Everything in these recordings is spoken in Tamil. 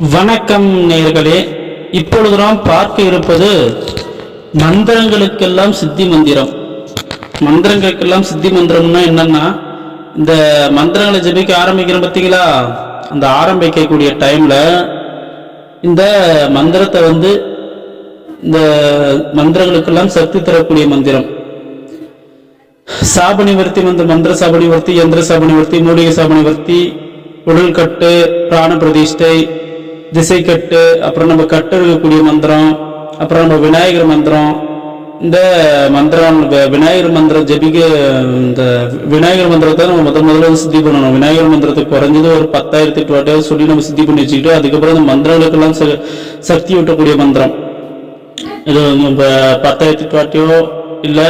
வணக்கம் நேயர்களே. இப்பொழுது நாம் பார்க்க இருப்பது மந்திரங்களுக்கெல்லாம் சித்தி மந்திரம். மந்திரங்களுக்கெல்லாம் சித்தி மந்திரம்னா என்னன்னா, இந்த மந்திரங்களை ஜபிக்க ஆரம்பிக்கிறோம் பார்த்தீங்களா, அந்த ஆரம்பிக்கக்கூடிய டைம்ல இந்த மந்திரத்தை இந்த மந்திரங்களுக்கெல்லாம் சக்தி தரக்கூடிய மந்திரம். சாபனிவர்த்தி மந்திர சாபனிவர்த்தி, யந்திர சாபனிவர்த்தி, மூலிகை சாபனிவர்த்தி, உடல் கட்டு, பிராண பிரதிஷ்டை, திசை கட்டு, அப்புறம் நம்ம கட்டு இருக்கக்கூடிய மந்திரம், அப்புறம் நம்ம விநாயகர் மந்திரம். இந்த மந்திரம் விநாயகர் மந்திரம் ஜபிக்க, இந்த விநாயகர் மந்திரத்தை நம்ம முதல்ல சித்தி பண்ணணும். விநாயகர் மந்திரத்துக்கு குறைஞ்சது ஒரு 10,008 வாட்டியாவது சொல்லி நம்ம சித்தி பண்ணி வச்சுக்கிட்டு, அதுக்கப்புறம் இந்த மந்திரங்களுக்கெல்லாம் சக்தி ஊட்டக்கூடிய மந்திரம். இது நம்ம 10,008 வாட்டியோ இல்லை,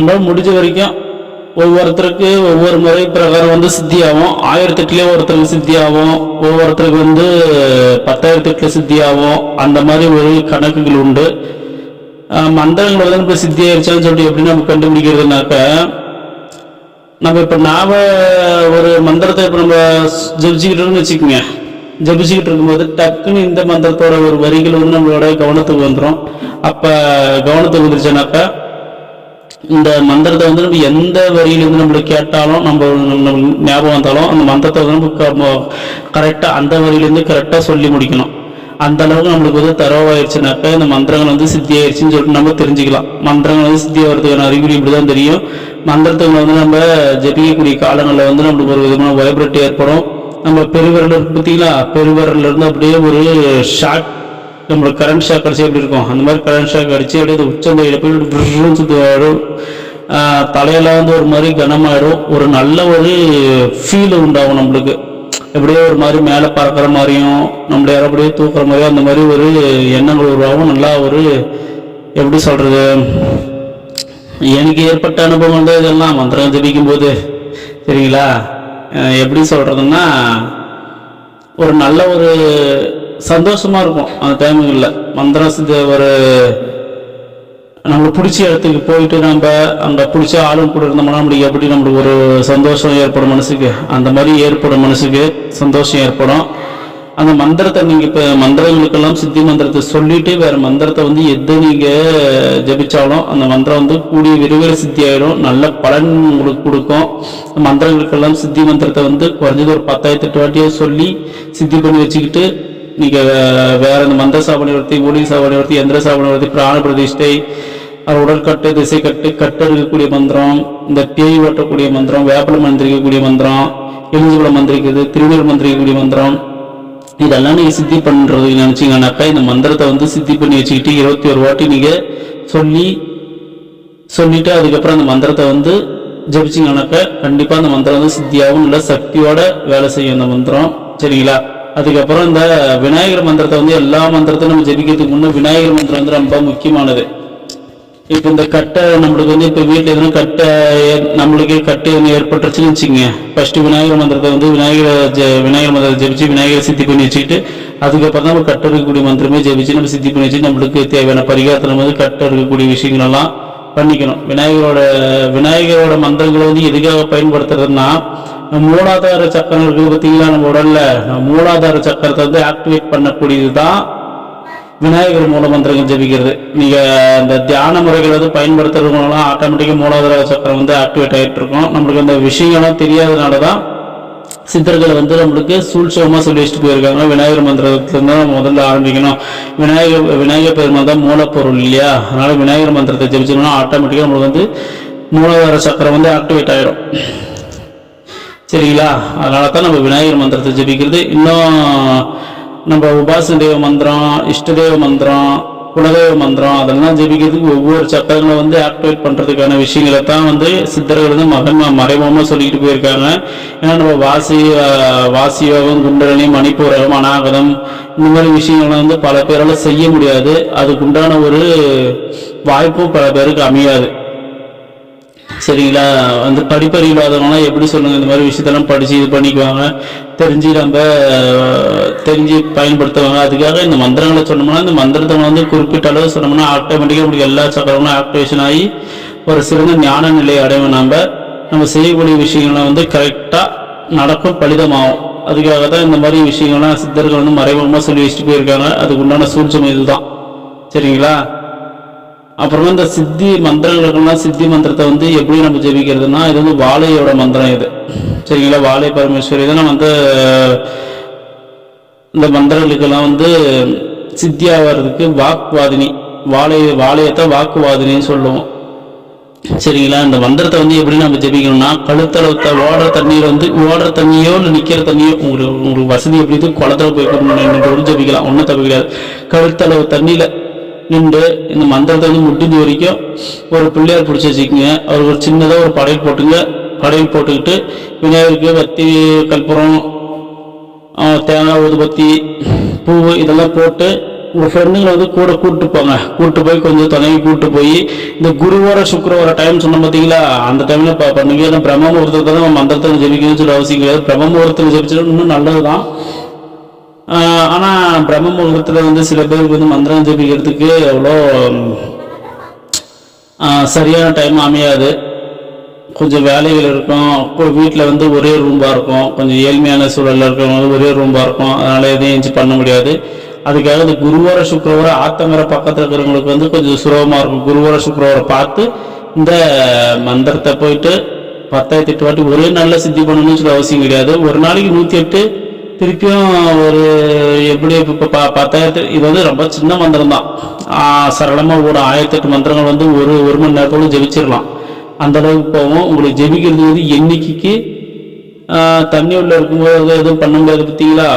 நம்ம முடிஞ்ச வரைக்கும் ஒவ்வொருத்தருக்கு ஒவ்வொரு முறை பிரகாரம் சித்தி ஆகும். 1008 ஒருத்தருக்கு சித்தி ஆகும், ஒவ்வொருத்தருக்கு 10,008 சித்தி ஆகும். அந்த மாதிரி ஒரு கணக்குகள் உண்டு. மந்திரங்கள் இப்போ சித்தி ஆயிடுச்சான்னு சொல்லிட்டு எப்படி நம்ம கண்டுபிடிக்கிறதுனாக்க, நம்ம இப்போ ஒரு மந்திரத்தை இப்போ நம்ம ஜபிச்சுக்கிட்டோம்னு வச்சுக்கோங்க. ஜபிச்சுக்கிட்டு இருக்கும்போது டக்குன்னு இந்த மந்திரத்தோட ஒரு வரிகள் நம்மளோட கவனத்துக்கு வந்துடும். அப்போ கவனத்துக்கு வந்துருச்சுனாக்கா, இந்த மந்திரத்தை நம்ம எந்த வரியிலிருந்து நம்மளுக்கு கேட்டாலும், நம்ம ஞாபகம் வந்தாலும் அந்த மந்திரத்தை நம்ம கரெக்டாக அந்த வரியிலேருந்து கரெக்டாக சொல்லி முடிக்கணும். அந்த அளவுக்கு நம்மளுக்கு தரவாயிருச்சுனாக்கா இந்த மந்திரங்கள் சித்தி ஆயிடுச்சுன்னு சொல்லிட்டு நம்ம தெரிஞ்சுக்கலாம். மந்திரங்கள் சித்தி ஆகிறதுக்கான அறிகுறி இப்படிதான் தெரியும். மந்திரத்துங்களை நம்ம ஜபிக்கக்கூடிய காலங்களில் நம்மளுக்கு ஒரு விதமான வைப்ரேட் ஏற்படும். நம்ம பெருவிரல் இருக்கு பார்த்தீங்களா, பெருவிரல்ல இருந்து அப்படியே ஒரு ஷாக், நம்மளுக்கு கரண்ட் ஷாக் அடிச்சு எப்படி இருக்கும், அந்த மாதிரி கரண்ட் ஷாக் அடிச்சு அப்படியே உச்சந்தையில போய் சுற்றுவாடும். தலையெல்லாம் ஒரு மாதிரி கனமாயிடும். ஒரு நல்ல ஒரு ஃபீல் உண்டாகும் நம்மளுக்கு. எப்படியோ ஒரு மாதிரி மேலே பறக்கிற மாதிரியும், நம்மள யாரும் அப்படியே தூக்குற மாதிரியும் அந்த மாதிரி ஒரு எண்ணங்கள் உருவாகும். நல்லா ஒரு எப்படி சொல்றது, எனக்கு ஏற்பட்ட அனுபவம் தான் இதெல்லாம் மந்திரம் ஜபிக்கும் போது. சரிங்களா, எப்படி சொல்றதுன்னா, ஒரு நல்ல ஒரு சந்தோஷமா இருக்கும் அந்த டைமுகளில். மந்திரம் ஒரு நம்மளுக்கு பிடிச்ச இடத்துக்கு போயிட்டு நம்ம அங்கே பிடிச்ச ஆளும் கூட இருந்தோம்னா நம்மளுக்கு ஒரு சந்தோஷம் ஏற்படும் மனசுக்கு. அந்த மாதிரி ஏற்படும் மனசுக்கு சந்தோஷம் ஏற்படும். அந்த மந்திரத்தை நீங்கள் இப்போ மந்திரங்களுக்கெல்லாம் சித்தி மந்திரத்தை சொல்லிட்டு வேற மந்திரத்தை எது நீங்கள் ஜபிச்சாலும் அந்த மந்திரம் கூடிய விரைவில் சித்தி ஆகிடும். நல்ல பலன் உங்களுக்கு கொடுக்கும். மந்திரங்களுக்கெல்லாம் சித்தி மந்திரத்தை குறைஞ்சது ஒரு 10,008 வாட்டியை சொல்லி சித்தி பண்ணி வச்சுக்கிட்டு, நீங்கள் வேற இந்த மந்திர சாபனிவர்த்தி, மூலிகை சாபனிவர்த்தி, யந்திர சாபனிவர்த்தி, பிராண பிரதிஷ்டை, உடற்கட்டு, திசை கட்டு, கட்டு இருக்கக்கூடிய மந்திரம், இந்த பேய் ஓட்டக்கூடிய மந்திரம், வேப்பலை மந்திரிக்கக்கூடிய மந்திரம், எலுஞ்சுபலை மந்திரிக்கிறது, திருநீர் மந்திரிக்கக்கூடிய மந்திரம், இதெல்லாம் நீங்கள் சித்தி பண்ணுறது நினச்சிங்கன்னாக்கா இந்த மந்திரத்தை சித்தி பண்ணி வச்சுக்கிட்டு 21 வாட்டி நீங்கள் சொல்லிட்டு அதுக்கப்புறம் அந்த மந்திரத்தை ஜபிச்சிங்கன்னாக்கா கண்டிப்பாக அந்த மந்திரம் சித்தியாகவும் நல்ல சக்தியோட வேலை செய்யும் அந்த மந்திரம். சரிங்களா, அதுக்கப்புறம் இந்த விநாயகர் மந்திரத்தை எல்லா மந்திரத்தையும் நம்ம ஜபிக்கிறதுக்கு முன்னே விநாயகர் மந்திரம் ரொம்ப முக்கியமானது. இப்போ இந்த கட்டை நம்மளுக்கு இப்போ வீட்டில் எதுவும் நம்மளுக்கு கட்டை ஏற்பட்டுருச்சுன்னு வச்சுக்கோங்க. ஃபர்ஸ்ட் விநாயகர் மந்திரத்தை விநாயகர் மந்திரத்தை ஜபிச்சு விநாயகரை சித்தி பண்ணி வச்சுக்கிட்டு, அதுக்கப்புறம் தான் நம்ம கட்டை இருக்கக்கூடிய மந்திரமே ஜபிச்சு நம்ம சித்தி பண்ணி வச்சு நம்மளுக்கு தேவையான பரிகாரத்தில் கட்டை இருக்கக்கூடிய விஷயங்களெல்லாம் பண்ணிக்கணும். விநாயகரோட மந்திரங்களை எதுக்காக பயன்படுத்துறதுன்னா, மூலாதார சக்கரம் இருக்குது பார்த்தீங்களா நம்ம உடல்ல, மூலாதார சக்கரத்தை ஆக்டிவேட் பண்ணக்கூடியது தான் விநாயகர் மூல மந்திரங்கள் ஜபிக்கிறது. நீங்க இந்த தியான முறைகள் பயன்படுத்துறவங்களாம் ஆட்டோமேட்டிக்காக மூலாதார சக்கரம் ஆக்டிவேட் ஆகிட்டு இருக்கும். நம்மளுக்கு அந்த விஷயங்கள்லாம் தெரியாதனாலதான் சித்தர்கள் நம்மளுக்கு சூழ்ச்சியமா சொல்லி வச்சுட்டு போயிருக்காங்க. விநாயகர் மந்திரத்துல தான் முதல்ல ஆரம்பிக்கணும். விநாயகர் பெருமாள் தான் மூலப்பொருள் இல்லையா, அதனால விநாயகர் மந்திரத்தை ஜபிச்சோம்னா ஆட்டோமேட்டிக்கா நம்மளுக்கு மூலாதார சக்கரம் ஆக்டிவேட் ஆயிடும். சரிங்களா, அதனால தான் நம்ம விநாயகர் மந்திரத்தை ஜபிக்கிறது. இன்னும் நம்ம உபாசன தேவ மந்திரம், இஷ்டதேவ மந்திரம், குலதேவ மந்திரம், அதெல்லாம் ஜபிக்கிறதுக்கு ஒவ்வொரு சக்கரங்களை ஆக்டிவேட் பண்றதுக்கான விஷயங்களை தான் சித்தர்கள் மறைமுகமா சொல்லிக்கிட்டு போயிருக்காங்க. ஏன்னா நம்ம வாசியோகம், குண்டலினி, மணிப்பூரகம், அநாகதம், இந்த மாதிரி விஷயங்களை பல பேரால செய்ய முடியாது. அதுக்குண்டான ஒரு வாய்ப்பும் பல பேருக்கு அமையாது. சரிங்களா, படிப்பறிவு இல்லாதவங்களாம் எப்படி சொல்லுங்க, இந்த மாதிரி விஷயத்தெல்லாம் படிச்சு இது பண்ணிக்குவாங்க, தெரிஞ்சு பயன்படுத்துவாங்க. அதுக்காக இந்த மந்திரங்களை சொன்னோம்னா, இந்த மந்திரத்தை குறிப்பிட்ட அளவு சொன்னோம்னா ஆட்டோமேட்டிக்காக நம்மளுக்கு எல்லா சக்கரங்களும் ஆக்டிவேஷன் ஆகி ஒரு சிறந்த ஞான நிலையை அடைவோம். நம்ம செய்யக்கூடிய விஷயங்களை கரெக்டாக நடக்கும், பலிதமாகும். அதுக்காக தான் இந்த மாதிரி விஷயங்கள்லாம் சித்தர்கள் வந்து மறைமுகமாக சொல்லி வச்சுட்டு போயிருக்காங்க. அதுக்கு உண்டான சூழ்ச்சி இதுதான். சரிங்களா? அப்புறமா இந்த சித்தி மந்திரங்களுக்கெல்லாம் சித்தி மந்திரத்தை வந்து எப்படி நம்ம ஜெபிக்கிறதுனா, இது வந்து வாழையோட மந்திரம் இது. சரிங்களா? வாழை பரமேஸ்வரி தான் நம்ம வந்து இந்த மந்திரங்களுக்கெல்லாம் வந்து சித்தியாகிறதுக்கு வாக்குவாதினி, வாழையத்தான் வாக்குவாதினின்னு சொல்லுவோம். சரிங்களா? இந்த மந்திரத்தை வந்து எப்படி நம்ம ஜெபிக்கணும்னா, கழுத்தளவு ஓடுற தண்ணியோ இல்லை நிற்கிற தண்ணியோ, உங்களுக்கு வசதி எப்படி இது குளத்துல போய் ஜெபிக்கலாம், ஒன்றும் தப்பு கிடையாது. கழுத்தளவு தண்ணியில் நின்று இந்த மந்திரத்தை வந்து முடிஞ்ச வரைக்கும் ஒரு பிள்ளையார் பிடிச்சி வச்சுக்கோங்க. அவர் ஒரு சின்னதாக ஒரு படையல் போட்டுக்கிட்டு விநாயகருக்கு வத்தி, கற்பூரம், தேங்காய், ஊதுபத்தி, பூ இதெல்லாம் போட்டு உங்கள் ஃப்ரெண்டுங்களை வந்து கூட கூப்பிட்டு போய் கொஞ்சம் துணைக்கு கூப்பிட்டு போய் இந்த குருவார சுக்கரவார டைம் சொன்ன பார்த்தீங்களா, அந்த டைமில் பண்ணுங்க. ஏன்னா பிரம்ம முகூர்த்தத்தை தான் மந்திரத்தை ஜெபிக்கணும்னு சொல்லி அவசியம் கிடையாது. பிரம்ம முகூர்த்தத்தில் ஜெபிச்சா இன்னும் நல்லது தான். ஆனால் பிரம்ம முகூர்த்தத்தில் வந்து சில பேருக்கு வந்து மந்திரம் ஜெபிக்கிறதுக்கு அவ்வளோ சரியான டைம் அமையாது. கொஞ்சம் வேலைகள் இருக்கும். வீட்டில் வந்து ஒரே ரூம்பாக இருக்கும். கொஞ்சம் ஏழ்மையான சூழலில் இருக்கிறவங்க ஒரே ரூம்பாக இருக்கும். அதனால் எதையும் எஞ்சி பண்ண முடியாது. அதுக்காக இந்த குருவார சுக்கரவார ஆத்தங்கரை பக்கத்தில் இருக்கிறவங்களுக்கு வந்து கொஞ்சம் சுலபமாக இருக்கும். குருவார சுக்கரவாரை பார்த்து இந்த மந்திரத்தை போயிட்டு 10,008 வாட்டி ஒரே நாளில் சித்தி பண்ணணும்னு சொல்லி அவசியம் கிடையாது. ஒரு நாளைக்கு 108, திருப்பியும் ஒரு எப்படி இப்போ 10,000. இது வந்து ரொம்ப சின்ன மந்திரம் தான். சரளமாக ஒரு 1008 மந்திரங்கள் வந்து ஒரு மணி நேரத்தோடு ஜெபிச்சிடலாம். அந்த அளவுக்கு போவோம். உங்களுக்கு ஜெபிக்கிறது வந்து எண்ணிக்கைக்கு தண்ணி உள்ள இருக்கும்போது எதுவும் பண்ண முடியாது. பார்த்தீங்களா?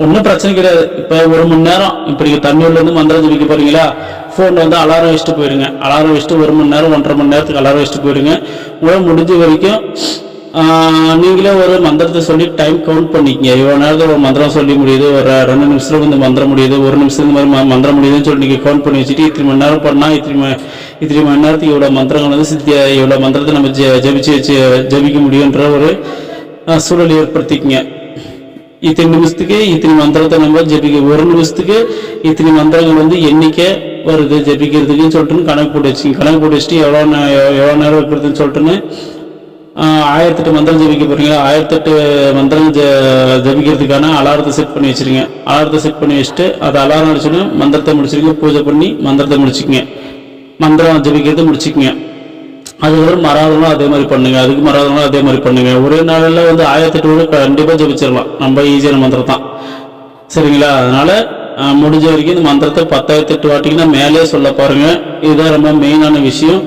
ஒன்றும் பிரச்சனை கிடையாது. இப்போ ஒரு மணி நேரம் இப்படி தண்ணி உள்ளேருந்து மந்திரம் ஜெபிக்க போறீங்களா, ஃபோனில் வந்து அலாரம் வச்சுட்டு போயிடுங்க. அலாரம் வச்சுட்டு 1 மணி நேரம் 1.5 மணி நேரத்துக்கு அலாரம் வச்சுட்டு போயிடுங்க. உங்களால் முடிஞ்ச வரைக்கும் நீங்களே ஒரு மந்திரத்தை சொல்லி டைம் கவுண்ட் பண்ணிக்கங்க. இவ்வளோ நேரத்தில் ஒரு மந்திரம் சொல்லி முடியுது, ஒரு 2 நிமிஷத்துல இந்த மந்திரம் முடியுது, 1 நிமிஷம் இந்த மாதிரி மந்திரம் முடியுதுன்னு சொல்லி நீங்கள் கவுண்ட் பண்ணி வச்சுட்டு இத்தனை மணி நேரம் பண்ணால் இத்தனை மணி நேரத்துக்கு இவ்வளோ மந்திரங்கள் வந்து இவ்வளோ மந்திரத்தை நம்ம ஜெபிக்க முடியுன்ற ஒரு சூழல் ஏற்படுத்திக்கங்க. இத்தனை நிமிஷத்துக்கு இத்தனை மந்திரத்தை நம்ம ஜெபிக்க, 1 நிமிஷத்துக்கு இத்தனை மந்திரங்கள் வந்து எண்ணிக்கை வருது ஜெபிக்கிறதுக்குன்னு சொல்லிட்டுன்னு கணக்கு போட்டு வச்சுட்டு எவ்வளோ நேரம் இருக்கிறதுன்னு சொல்லிட்டுன்னு 1008 மந்திரம் ஜெபிக்க போறீங்களா, 1008 மந்திரம் ஜெபிக்கிறதுக்கான அலாரத்தை செட் பண்ணி வச்சிருங்க. அலாரத்தை செட் பண்ணி வச்சுட்டு அது அலாரம் அடிச்சுன்னு மந்திரத்தை முடிச்சிருங்க. பூஜை பண்ணி மந்திரத்தை முடிச்சுக்கங்க. மந்திரம் ஜெபிக்கிறது முடிச்சுக்கங்க. அதுக்கப்புறம் மறாதவங்களும் அதே மாதிரி பண்ணுங்க. அதுக்கு மறாதவங்களும் அதே மாதிரி பண்ணுங்க. ஒரே நாளில் வந்து 1008 கண்டிப்பாக ஜெபிச்சிடலாம். நம்ம ஈஸியான மந்திரம் தான். சரிங்களா? அதனால முடிஞ்ச வரைக்கும் இந்த மந்திரத்தை 10,008 வாட்டிக்கு நான் மேலே சொல்ல பாருங்க. இதுதான் ரொம்ப மெயினான விஷயம்.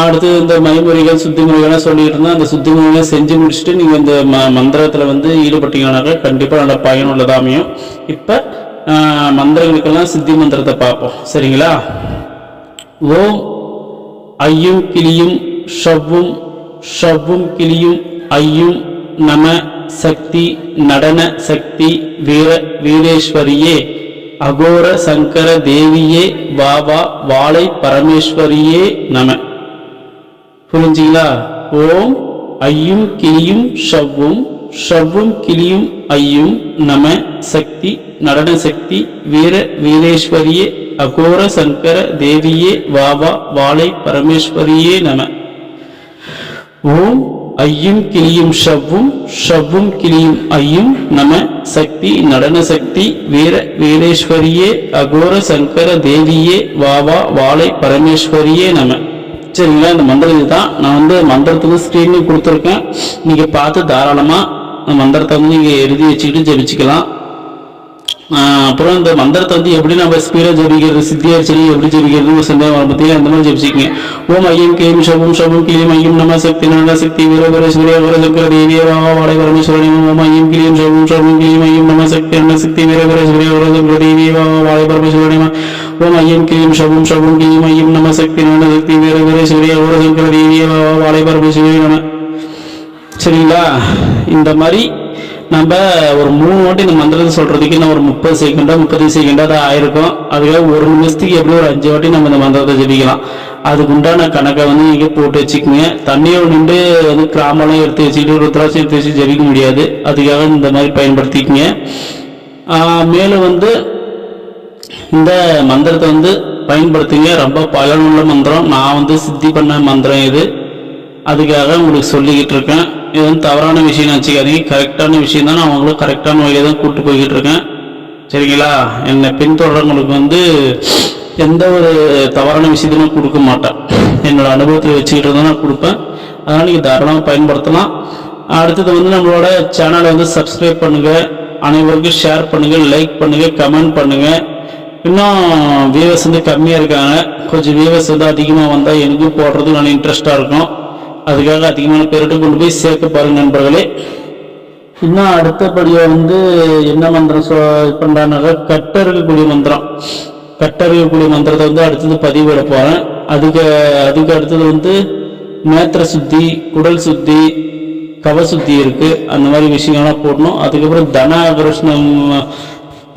அடுத்து இந்த மைமுறைகள் சுத்தி முறைகள்லாம் சொல்லிட்டு இருந்தால் அந்த சுத்தி முறைகளை செஞ்சு முடிச்சுட்டு நீங்கள் இந்த மந்திரத்தில் வந்து ஈடுபட்டீங்கன்னாக்கா கண்டிப்பாக நல்ல பயனுள்ளதாக அமையும். இப்போ மந்திரங்களுக்கெல்லாம் சித்தி மந்திரத்தை பார்ப்போம். சரிங்களா? ஓம் ஐயும் கிளியும் ஷவ்வும் கிளியும் ஐயும் நம சக்தி நடன சக்தி வீரேஸ்வரியே அகோர சங்கர தேவியே வாவா வாழை பரமேஸ்வரியே நம. புரிஞ்சுங்களா? ஓம் ஐயும் கிளியும் ஷவ்வும் கிளியும் ஐயும் நம சக்தி நடன சக்தி வீரேஸ்வரியே அகோர சங்கர தேவியே வாவா வாழை பரமேஸ்வரியே நம. ஓம் ஐயும் கிளியும் ஷவ்வும் கிளியும் ஐயும் நம சக்தி நடன சக்தி வீரேஸ்வரியே அகோர சங்கர தேவியே வாவா வாழை பரமேஸ்வரியே நம. சரிங்களா? இந்த மந்திரம் தான் நான் வந்து மந்திரத்துக்கு ஸ்கிரீன் கொடுத்துருக்கேன். நீங்க பார்த்து தாராளமா இந்த மந்திரத்தை வந்து நீங்க எழுதி வச்சுக்கிட்டு ஜெபிச்சுக்கலாம். அப்புறம் இந்த மந்திரத்தை வந்து எப்படி நம்ம ஸ்பீடாக ஜெபிக்கிறது, சித்தியார்ச்சனை எப்படி ஜெபிக்கிறது சந்தேகம் பற்றி அந்த மாதிரி ஜெபிச்சிக்கங்க. ஓம் ஐயம் கிளியும் ஷவ்வும் கிளியும் ஐயும் நம சக்தி நடன சக்தி வீரேஸ்வரியே அகோர சங்கர தேவியே வாவா வாழை பரமேஸ்வரியே. ஓம் ஐயம் கிளியும் ஷவ்வும் கிளியும் ஐயும் நம சக்தி நடன சக்தி வீரேஸ்வரியே அகோர சங்கர தேவியே வாவா வாழை பரமேஸ்வரியே. ஓம் ஐயம் கிளியும் ஷவ்வும் கிளியும் ஐயும் நம சக்தி நடன சக்தி வீரேஸ்வரியே அகோர சங்கர தேவியே வாவா வாழை பரமேஸ்வரியே நம. சரிங்களா? இந்த மாதிரி நம்ம ஒரு 3 வாட்டி இந்த மந்திரத்தை சொல்றதுக்கு நான் ஒரு 30 செகண்டோ 30 செகண்டோ தான் ஆயிருக்கும். அதுக்காக 1 நிமிஷத்துக்கு எப்படி ஒரு 5 வாட்டி நம்ம இந்த மந்திரத்தை ஜெபிக்கலாம். அதுக்கு உண்டான கணக்கை வந்து நீங்க போட்டு வச்சுக்கோங்க. தண்ணியோடு நின்று வந்து கிராமெல்லாம் எடுத்து வச்சுக்கிட்டு ருத்ராட்சி எடுத்து வச்சு ஜெபிக்க முடியாது. அதுக்காக இந்த மாதிரி பயன்படுத்திக்கங்க. மேலும் வந்து இந்த மந்திரத்தை வந்து பயன்படுத்துங்க. ரொம்ப பயனுள்ள மந்திரம். நான் வந்து சித்தி பண்ண மந்திரம் இது. அதுக்காக உங்களுக்கு சொல்லிக்கிட்டு இருக்கேன். இது வந்து தவறான விஷயம் நினச்சிக்காதீங்க. கரெக்டான விஷயம் தான், நான் அவங்களும் கரெக்டான வழியை தான் கூப்பிட்டு போய்கிட்டு இருக்கேன். சரிங்களா? என்னை பின்தொடர்றவங்களுக்கு வந்து எந்த ஒரு தவறான விஷயத்தையும் கொடுக்க மாட்டேன். என்னோட அனுபவத்தில் வச்சுக்கிட்டு தான் நான் கொடுப்பேன். அதனால் நீங்கள் தாராளமாக பயன்படுத்தலாம். அடுத்தது வந்து நம்மளோட சேனலை வந்து சப்ஸ்கிரைப் பண்ணுங்கள், அனைவருக்கும் ஷேர் பண்ணுங்கள், லைக் பண்ணுங்கள், கமெண்ட் பண்ணுங்கள். இன்னும் வியூவர்ஸ் வந்து கம்மியாக இருக்காங்க. கொஞ்சம் வியூவர்ஸ் வந்து அதிகமாக வந்தால் எனக்கு போடுறதுக்கு நல்ல இன்ட்ரெஸ்டாக இருக்கும். அதுக்காக அதிகமான பேர்கிட்ட கொண்டு போய் சேர்க்க பாருங்கள் நண்பர்களே. இன்னும் அடுத்தபடியாக வந்து என்ன மந்திரம் பண்ணுறாங்க, கட்ட இருக்கக்கூடிய மந்திரம். கட்ட இருக்கக்கூடிய மந்திரத்தை வந்து அடுத்தது பதிவிட போகிறேன். அதுக்கு அடுத்தது வந்து நேத்திர சுத்தி, குடல் சுத்தி, கவ சுத்தி இருக்குது. அந்த மாதிரி விஷயங்கள்லாம் போடணும். அதுக்கப்புறம் தனாகர்ஷணம்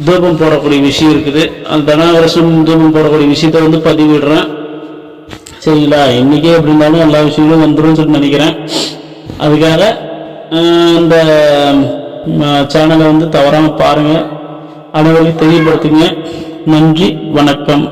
தூபம் போடக்கூடிய விஷயம் இருக்குது. அந்த தனாகர்ஷணம் தூபம் போடக்கூடிய விஷயத்த வந்து பதிவிடுறேன். சரிங்களா? இன்றைக்கே எப்படி இருந்தாலும் எல்லா விஷயங்களும் வந்துடும் சொல்லி நினைக்கிறேன். அதுக்காக இந்த சேனலை வந்து தவறாமல் பாருங்கள், அனைவரையும் தெரியப்படுத்துங்க. நன்றி, வணக்கம்.